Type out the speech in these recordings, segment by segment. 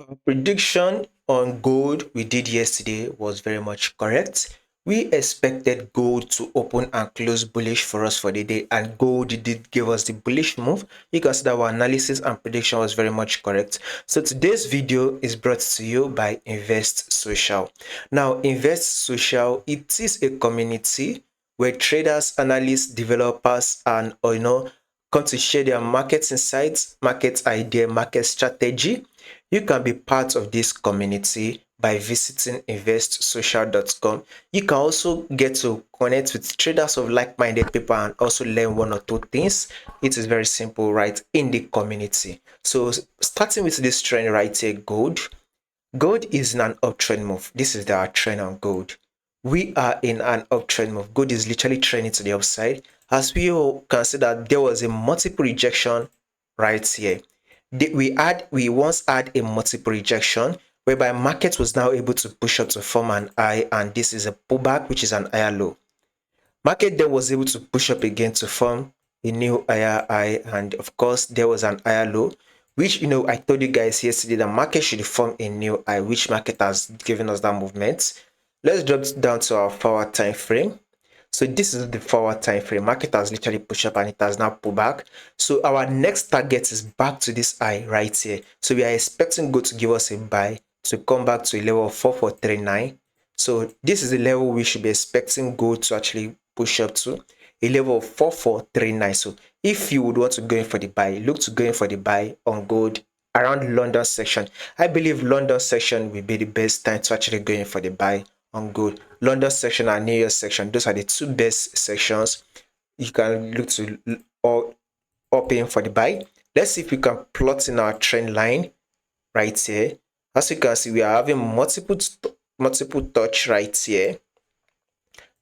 Our prediction on gold we did yesterday was very much correct. We expected gold to open and close bullish for us for the day, and gold did give us the bullish move. You can see that our analysis and prediction was very much correct. So today's video is brought to you by Invest Social. Now, Invest Social, it is a community where traders, analysts, developers, and come to share their market insights, market idea, market strategy. You can be part of this community by visiting investsocial.com. You can also get to connect with traders of like-minded people and also learn one or two things. It is very simple, right, in the community. So starting with this trend right here, gold. Gold is in an uptrend move. This is our trend on gold. We are in an uptrend move. Gold is literally trending to the upside. As we all can see that there was a multiple rejection right here. We once had a multiple rejection whereby market was now able to push up to form an high, and this is a pullback, which is an higher low. Market then was able to push up again to form a new higher high, and of course there was an higher low, which I told you guys yesterday that market should form a new high, which market has given us that movement. Let's drop down to our forward time frame. So this is the forward time frame. Market has literally pushed up and it has now pulled back. So our next target is back to this high right here. So we are expecting gold to give us a buy to come back to a level of 4439. So this is the level we should be expecting gold to actually push up to, a level of 4439. So if you would want to go in for the buy, look to go in for the buy on gold around London section. I believe London section will be the best time to actually go in for the buy on gold. London section and New York section, those are the two best sections you can look to or in for the buy. Let's see if we can plot in our trend line right here. As you can see, we are having multiple touch right here.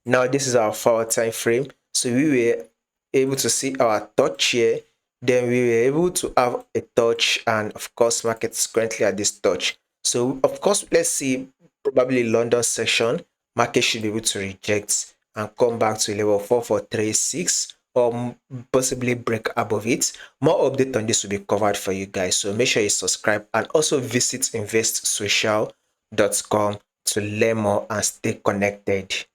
Now this is our forward time frame. So we were able to see our touch here. Then we were able to have a touch, and of course market is currently at this touch. So of course, let's see, probably London section, market should be able to reject and come back to a level 4436 or possibly break above it. More update on this will be covered for you guys, so make sure you subscribe and also visit investsocial.com to learn more and stay connected.